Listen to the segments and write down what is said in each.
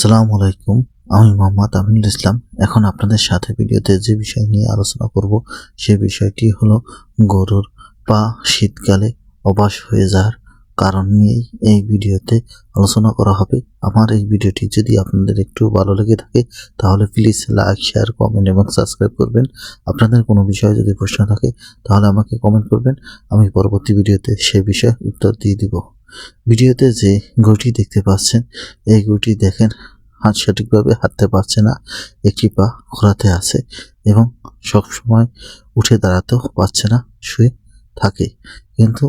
আসসালামু আলাইকুম। আমি মোহাম্মদ আমিনুল ইসলাম। এখন আপনাদের সাথে ভিডিওতে যে বিষয় নিয়ে আলোচনা করব সে বিষয়টি হলো গরুর পা শীতকালে অবশ হয়ে যাওয়ার কারণ নিয়েই এই ভিডিওতে আলোচনা করা হবে। আমার এই ভিডিওটি যদি আপনাদের একটু ভালো লেগে থাকে তাহলে প্লিজ লাইক, শেয়ার, কমেন্ট এবং সাবস্ক্রাইব করবেন। আপনাদের কোনো বিষয়ে যদি প্রশ্ন থাকে তাহলে আমাকে কমেন্ট করবেন, আমি পরবর্তী ভিডিওতে সে বিষয়ে উত্তর দিয়ে দিব। ভিডিওতে যে গরুটি দেখতে পাচ্ছেন এই গরুটি দেখেন সঠিকভাবে হাঁটতে পারছে না, একটি পা খোঁড়াতে আছে এবং সবসময় উঠে দাঁড়াতেও পারছে না, শুয়ে থাকে। কিন্তু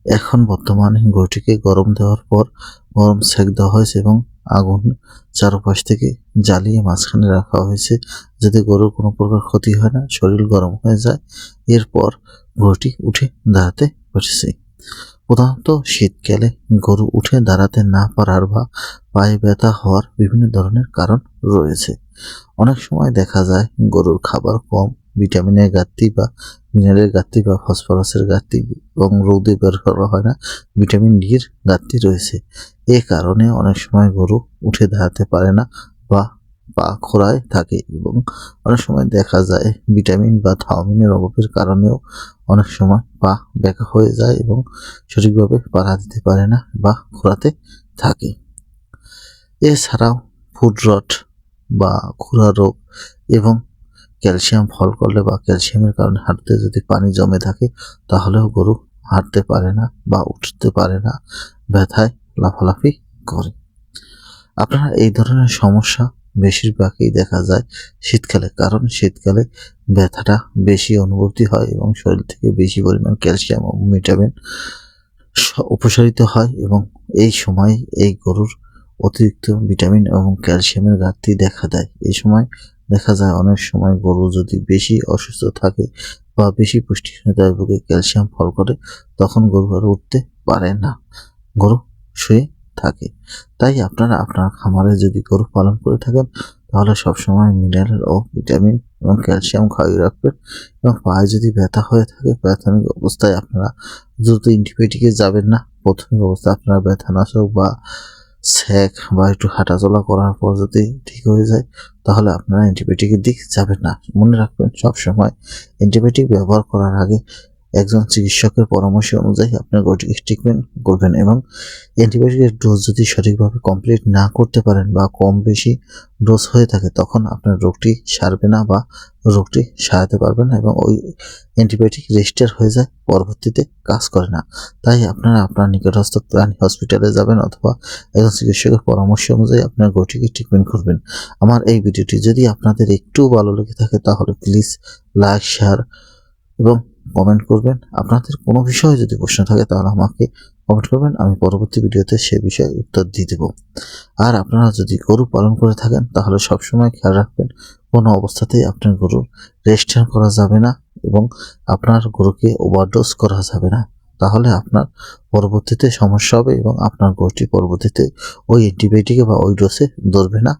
এখন বর্তমানে গরুটিকে গরম দেওয়ার পর গরম সেক দেওয়া হয়েছে এবং আগুন চারপাশ থেকে জ্বালিয়ে মাঝখানে রাখা হয়েছে যাতে গরুর কোনো প্রকার ক্ষতি হয় না, শরীর গরম হয়ে যায়। এরপর গরুটি উঠে দাঁড়াতে পারছে। প্রধানত শীতকালে গরু উঠে দাঁড়াতে না পারার বা পায়ে ব্যথা হওয়ার বিভিন্ন ধরনের কারণ রয়েছে। অনেক সময় দেখা যায় গরুর খাবার কম, ভিটামিনের ঘাটতি বা মিনারেলের ঘাটতি বা ফসফরাসের ঘাটতি এবং রোদে বের করা হয় না, ভিটামিন ডি এর ঘাটতি রয়েছে। এ কারণে অনেক সময় গরু উঠে দাঁড়াতে পারে না বা পা খোঁড়ায় থাকে এবং অনেক সময় দেখা যায় ভিটামিন বা থায়ামিনের অভাবের কারণেও অনেক সময় পা ব্যাকা হয়ে যায় এবং সঠিকভাবে পাড়া দিতে পারে না বা খোঁড়াতে থাকে। এছাড়াও ফুড রট বা খুরা রোগ এবং ক্যালসিয়াম ফল করলে বা ক্যালসিয়ামের কারণে হাঁটুতে যদি পানি জমে থাকে তাহলেও গরু হাঁটতে পারে না বা উঠতে পারে না, ব্যথায় লাফালাফি করে। আপনারা এই ধরনের সমস্যা বেশিরভাগই দেখা যায় শীতকালে, কারণ শীতকালে ব্যথাটা বেশি অনুভূতি হয় এবং শরীর থেকে বেশি পরিমাণ ক্যালসিয়াম ও ভিটামিন অপসারিত হয় এবং এই সময় এই গরুর অতিরিক্ত ভিটামিন এবং ক্যালসিয়ামের ঘাটতি দেখা দেয়। এই সময় দেখা যায় অনেক সময় গরু যদি বেশি অসুস্থ থাকে বা বেশি পুষ্টিহীনতায় ভুগে ক্যালসিয়াম ফল করে তখন গরু আর উঠতে পারে না, গরু শুয়ে থাকে। তাই আপনারা আপনার খামারে যদি গরু পালন করে থাকেন তাহলে সবসময় মিনারেল ও ভিটামিন এবং ক্যালসিয়াম খাইয়ে রাখবেন এবং পায়ে যদি ব্যথা হয়ে থাকে প্রাথমিক অবস্থায় আপনারা দ্রুত অ্যান্টিবায়োটিকে যাবেন না। প্রাথমিক অবস্থায় আপনারা ব্যথানাশক বা সেক বা একটু হাঁটাচলা করার পর যদি ঠিক হয়ে যায় তাহলে আপনারা অ্যান্টিবায়োটিকের দিক যাবেন না। মনে রাখবেন সবসময় অ্যান্টিবায়োটিক ব্যবহার করার আগে একজন চিকিৎসকের পরামর্শ অনুযায়ী আপনার গরুটিকে ট্রিটমেন্ট করবেন এবং অ্যান্টিবায়োটিকের ডোজ যদি সঠিকভাবে কমপ্লিট না করতে পারেন বা কম বেশি ডোজ হয়ে থাকে তখন আপনার রোগটি সারবে না বা রোগটি সারাতে পারবে না এবং ওই অ্যান্টিবায়োটিক রেজিস্টার হয়ে যায়, পরবর্তীতে কাজ করে না। তাই আপনারা আপনার নিকটস্থ প্রাণী হসপিটালে যাবেন অথবা একজন চিকিৎসকের পরামর্শ অনুযায়ী আপনার গরুটিকে ট্রিটমেন্ট করবেন। আমার এই ভিডিওটি যদি আপনাদের একটু ভালো লেগে থাকে তাহলে প্লিজ লাইক, শেয়ার এবং কমেন্ট করবেন। আপনাদের কোনো বিষয়ে যদি প্রশ্ন থাকে তাহলে আমাকে কমেন্ট করবেন, আমি পরবর্তী ভিডিওতে সে বিষয়ে উত্তর দিয়ে দেব। আর আপনারা যদি গরু পালন করে থাকেন তাহলে সবসময় খেয়াল রাখবেন কোনো অবস্থাতেই আপনার গরুর রেজিস্টার করা যাবে না এবং আপনার গরুকে ওভারডোজ করা যাবে না, তাহলে আপনার পরবর্তীতে সমস্যা হবে এবং আপনার গরুটি পরবর্তীতে ওই অ্যান্টিবায়োটিকে বা ওই ডোজে ধরবে না।